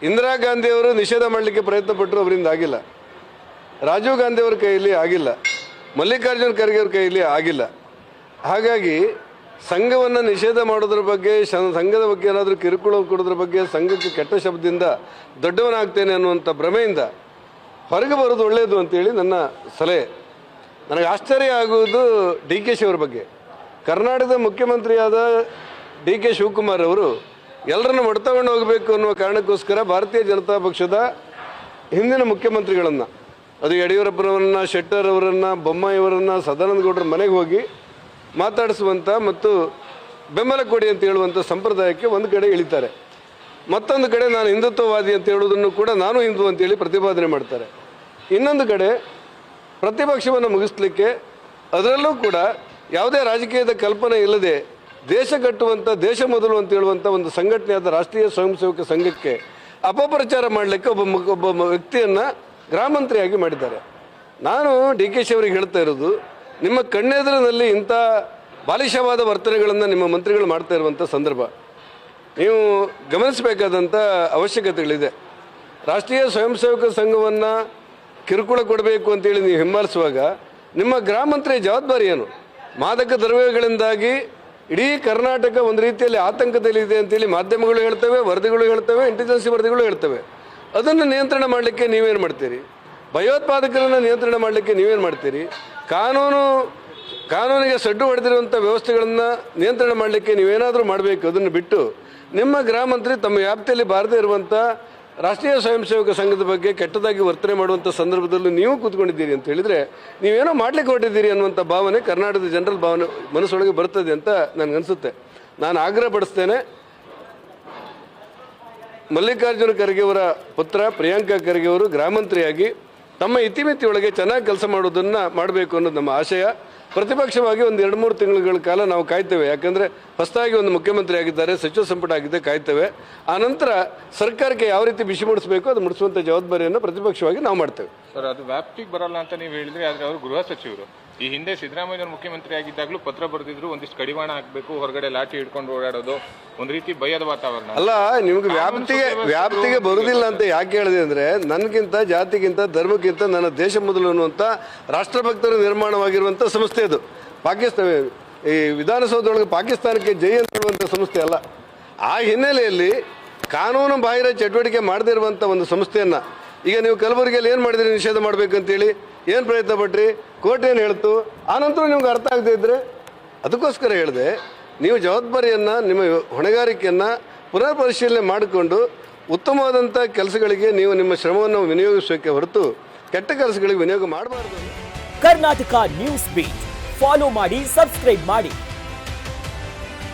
ಇಂದಿರಾ ಗಾಂಧಿಯವರು ನಿಷೇಧ ಮಾಡಲಿಕ್ಕೆ ಪ್ರಯತ್ನ ಪಟ್ಟರು, ಅವರಿಂದ ಆಗಿಲ್ಲ. ರಾಜೀವ್ ಗಾಂಧಿಯವರ ಕೈಯಲ್ಲಿ ಆಗಿಲ್ಲ. ಮಲ್ಲಿಕಾರ್ಜುನ ಖರ್ಗೆ ಅವ್ರ ಕೈಯಲ್ಲಿ ಆಗಿಲ್ಲ. ಹಾಗಾಗಿ ಸಂಘವನ್ನು ನಿಷೇಧ ಮಾಡೋದ್ರ ಬಗ್ಗೆ, ಸಂಘದ ಬಗ್ಗೆ ಏನಾದರೂ ಕಿರುಕುಳ ಕೊಡೋದ್ರ ಬಗ್ಗೆ, ಸಂಘಕ್ಕೆ ಕೆಟ್ಟ ಶಬ್ದದಿಂದ ದೊಡ್ಡವನಾಗ್ತೇನೆ ಅನ್ನುವಂಥ ಭ್ರಮೆಯಿಂದ ಹೊರಗೆ ಬರೋದು ಒಳ್ಳೆಯದು ಅಂತೇಳಿ ನನ್ನ ಸಲಹೆ. ನನಗೆ ಆಶ್ಚರ್ಯ ಆಗುವುದು ಡಿ ಕೆ ಶಿ ಅವರ ಬಗ್ಗೆ. ಕರ್ನಾಟಕದ ಮುಖ್ಯಮಂತ್ರಿಯಾದ ಡಿ ಕೆ ಶಿವಕುಮಾರ್ ಅವರು ಎಲ್ಲರನ್ನು ಒಡ್ತಗೊಂಡು ಹೋಗಬೇಕು ಅನ್ನುವ ಕಾರಣಕ್ಕೋಸ್ಕರ ಭಾರತೀಯ ಜನತಾ ಪಕ್ಷದ ಹಿಂದಿನ ಮುಖ್ಯಮಂತ್ರಿಗಳನ್ನು, ಅದು ಯಡಿಯೂರಪ್ಪರವರನ್ನು, ಶೆಟ್ಟರ್ ಅವರನ್ನು, ಬೊಮ್ಮಾಯಿಯವರನ್ನು, ಸದಾನಂದ ಗೌಡರ ಮನೆಗೆ ಹೋಗಿ ಮಾತಾಡಿಸುವಂಥ ಮತ್ತು ಬೆಂಬಲ ಕೊಡಿ ಅಂತ ಹೇಳುವಂಥ ಸಂಪ್ರದಾಯಕ್ಕೆ ಒಂದು ಕಡೆ ಇಳಿತಾರೆ. ಮತ್ತೊಂದು ಕಡೆ ನಾನು ಹಿಂದುತ್ವವಾದಿ ಅಂತ ಹೇಳೋದನ್ನು ಕೂಡ ನಾನು ಹಿಂದೂ ಅಂತೇಳಿ ಪ್ರತಿಪಾದನೆ ಮಾಡ್ತಾರೆ. ಇನ್ನೊಂದು ಕಡೆ ಪ್ರತಿಪಕ್ಷವನ್ನು ಮುಗಿಸ್ಲಿಕ್ಕೆ, ಅದರಲ್ಲೂ ಕೂಡ ಯಾವುದೇ ರಾಜಕೀಯದ ಕಲ್ಪನೆ ಇಲ್ಲದೆ ದೇಶ ಕಟ್ಟುವಂಥ, ದೇಶ ಮೊದಲು ಅಂತ ಹೇಳುವಂಥ ಒಂದು ಸಂಘಟನೆಯಾದ ರಾಷ್ಟ್ರೀಯ ಸ್ವಯಂ ಸೇವಕ ಸಂಘಕ್ಕೆ ಅಪಪ್ರಚಾರ ಮಾಡಲಿಕ್ಕೆ ಒಬ್ಬ ವ್ಯಕ್ತಿಯನ್ನು ಗೃಹ ಮಂತ್ರಿಯಾಗಿ ಮಾಡಿದ್ದಾರೆ. ನಾನು ಡಿ ಕೆ ಶಿ ಅವರಿಗೆ ಹೇಳ್ತಾ ಇರೋದು, ನಿಮ್ಮ ಕಣ್ಣೆದುರಿನಲ್ಲಿ ಇಂಥ ಬಾಲಿಶವಾದ ವರ್ತನೆಗಳನ್ನು ನಿಮ್ಮ ಮಂತ್ರಿಗಳು ಮಾಡ್ತಾ ಇರುವಂಥ ಸಂದರ್ಭ ನೀವು ಗಮನಿಸಬೇಕಾದಂಥ ಅವಶ್ಯಕತೆಗಳಿದೆ. ರಾಷ್ಟ್ರೀಯ ಸ್ವಯಂ ಸೇವಕ ಸಂಘವನ್ನು ಕಿರುಕುಳ ಕೊಡಬೇಕು ಅಂತೇಳಿ ನೀವು ಹಿಂಬಾಲಿಸುವಾಗ ನಿಮ್ಮ ಗೃಹ ಮಂತ್ರಿಯ ಜವಾಬ್ದಾರಿ ಏನು? ಮಾದಕ ದ್ರವ್ಯಗಳಿಂದಾಗಿ ಇಡೀ ಕರ್ನಾಟಕ ಒಂದು ರೀತಿಯಲ್ಲಿ ಆತಂಕದಲ್ಲಿದೆ ಅಂತೇಳಿ ಮಾಧ್ಯಮಗಳು ಹೇಳ್ತವೆ, ವರದಿಗಳು ಹೇಳ್ತವೆ, ಇಂಟೆಲಿಜೆನ್ಸಿ ವರದಿಗಳು ಹೇಳ್ತವೆ. ಅದನ್ನು ನಿಯಂತ್ರಣ ಮಾಡಲಿಕ್ಕೆ ನೀವೇನು ಮಾಡ್ತೀರಿ? ಭಯೋತ್ಪಾದಕರನ್ನು ನಿಯಂತ್ರಣ ಮಾಡಲಿಕ್ಕೆ ನೀವೇನು ಮಾಡ್ತೀರಿ? ಕಾನೂನಿಗೆ ಸಡ್ಡು ಹೊಡೆದಿರುವಂಥ ವ್ಯವಸ್ಥೆಗಳನ್ನು ನಿಯಂತ್ರಣ ಮಾಡಲಿಕ್ಕೆ ನೀವೇನಾದರೂ ಮಾಡಬೇಕು. ಅದನ್ನು ಬಿಟ್ಟು ನಿಮ್ಮ ಗೃಹ ಮಂತ್ರಿ ತಮ್ಮ ವ್ಯಾಪ್ತಿಯಲ್ಲಿ ಬಾರದೇ ಇರುವಂಥ ರಾಷ್ಟ್ರೀಯ ಸ್ವಯಂ ಸೇವಕ ಸಂಘದ ಬಗ್ಗೆ ಕೆಟ್ಟದಾಗಿ ವರ್ತನೆ ಮಾಡುವಂಥ ಸಂದರ್ಭದಲ್ಲೂ ನೀವು ಕೂತ್ಕೊಂಡಿದ್ದೀರಿ ಅಂತ ಹೇಳಿದರೆ ನೀವೇನೋ ಮಾಡಲಿಕ್ಕೆ ಹೊರಟಿದ್ದೀರಿ ಅನ್ನುವಂಥ ಭಾವನೆ ಕರ್ನಾಟಕದ ಜನರಲ್ ಭಾವನೆ ಮನಸ್ಸೊಳಗೆ ಬರ್ತದೆ ಅಂತ ನನಗನ್ಸುತ್ತೆ. ನಾನು ಆಗ್ರಹ ಪಡಿಸ್ತೇನೆ, ಮಲ್ಲಿಕಾರ್ಜುನ ಖರ್ಗೆ ಅವರ ಪುತ್ರ ಪ್ರಿಯಾಂಕಾ ಖರ್ಗೆ ಅವರು ಗೃಹ ಮಂತ್ರಿಯಾಗಿ ತಮ್ಮ ಇತಿಮಿತಿಯೊಳಗೆ ಚೆನ್ನಾಗಿ ಕೆಲಸ ಮಾಡೋದನ್ನು ಮಾಡಬೇಕು ಅನ್ನೋದು ನಮ್ಮ ಆಶಯ. ಪ್ರತಿಪಕ್ಷವಾಗಿ ಒಂದು 2-3 ತಿಂಗಳ ಕಾಲ ನಾವು ಕಾಯ್ತೇವೆ. ಯಾಕಂದರೆ ಹೊಸದಾಗಿ ಒಂದು ಮುಖ್ಯಮಂತ್ರಿ ಆಗಿದ್ದಾರೆ, ಸಚಿವ ಸಂಪುಟ ಆಗಿದೆ, ಕಾಯ್ತೇವೆ. ಆನಂತರ ಸರ್ಕಾರಕ್ಕೆ ಯಾವ ರೀತಿ ಬಿಸಿ ಮುಡಿಸಬೇಕು ಅದು ಮುಡಿಸುವಂಥ ಜವಾಬ್ದಾರಿಯನ್ನು ಪ್ರತಿಪಕ್ಷವಾಗಿ ನಾವು ಮಾಡ್ತೇವೆ. ಸರ್, ಅದು ವ್ಯಾಪ್ತಿಗೆ ಬರಲ್ಲ ಅಂತ ನೀವು ಹೇಳಿದ್ರಿ. ಆದರೆ ಅವರು ಗೃಹ ಸಚಿವರು ಈ ಹಿಂದೆ ಸಿದ್ದರಾಮಯ್ಯ ಮುಖ್ಯಮಂತ್ರಿ ಆಗಿದ್ದಾಗಲೂ ಪತ್ರ ಬರೆದಿದ್ರು, ಒಂದಿಷ್ಟು ಕಡಿವಾಣ ಹಾಕಬೇಕು, ಹೊರಗಡೆ ಲಾಠಿ ಹಿಡ್ಕೊಂಡು ಓಡಾಡೋದು, ಒಂದು ರೀತಿ ಭಯದ ವಾತಾವರಣ. ಅಲ್ಲ, ನಿಮ್ಗೆ ವ್ಯಾಪ್ತಿಗೆ ಬರುವುದಿಲ್ಲ ಅಂತ ಯಾಕೆ ಹೇಳಿದೆ ಅಂದರೆ, ನನಗಿಂತ, ಜಾತಿಗಿಂತ, ಧರ್ಮಕ್ಕಿಂತ ನನ್ನ ದೇಶ ಮೊದಲು ಅನ್ನುವಂಥ ರಾಷ್ಟ್ರಭಕ್ತರು ನಿರ್ಮಾಣವಾಗಿರುವಂಥ ಸಂಸ್ಥೆ ಅದು. ಪಾಕಿಸ್ತಾನ ಈ ವಿಧಾನಸೌಧದೊಳಗೆ ಪಾಕಿಸ್ತಾನಕ್ಕೆ ಜೈ ಅಂತ ಹೇಳುವಂಥ ಸಂಸ್ಥೆ ಅಲ್ಲ. ಆ ಹಿನ್ನೆಲೆಯಲ್ಲಿ ಕಾನೂನು ಬಾಹಿರ ಚಟುವಟಿಕೆ ಮಾಡದೇ ಇರುವಂಥ ಒಂದು ಸಂಸ್ಥೆಯನ್ನು ಈಗ ನೀವು ಕಲಬುರಗಿಯಲ್ಲಿ ಏನು ಮಾಡಿದ್ರಿ? ನಿಷೇಧ ಮಾಡಬೇಕಂತೇಳಿ ಏನು ಪ್ರಯತ್ನ ಪಟ್ರಿ? ಕೋರ್ಟ್ ಏನು ಹೇಳ್ತು? ಆನಂತರ ನಿಮ್ಗೆ ಅರ್ಥ ಆಗದೆ ಇದ್ದರೆ ಅದಕ್ಕೋಸ್ಕರ ಹೇಳಿದೆ, ನೀವು ಜವಾಬ್ದಾರಿಯನ್ನು, ನಿಮ್ಮ ಹೊಣೆಗಾರಿಕೆಯನ್ನು ಪುನರ್ ಪರಿಶೀಲನೆ ಮಾಡಿಕೊಂಡು ಉತ್ತಮವಾದಂಥ ಕೆಲಸಗಳಿಗೆ ನೀವು ನಿಮ್ಮ ಶ್ರಮವನ್ನು ವಿನಿಯೋಗಿಸೋಕ್ಕೆ ಹೊರತು ಕೆಟ್ಟ ಕೆಲಸಗಳಿಗೆ ವಿನಿಯೋಗ ಮಾಡಬಾರ್ದು. ಕರ್ನಾಟಕ ನ್ಯೂಸ್ ಬೀಟ್ ಫಾಲೋ ಮಾಡಿ, ಸಬ್ಸ್ಕ್ರೈಬ್ ಮಾಡಿ.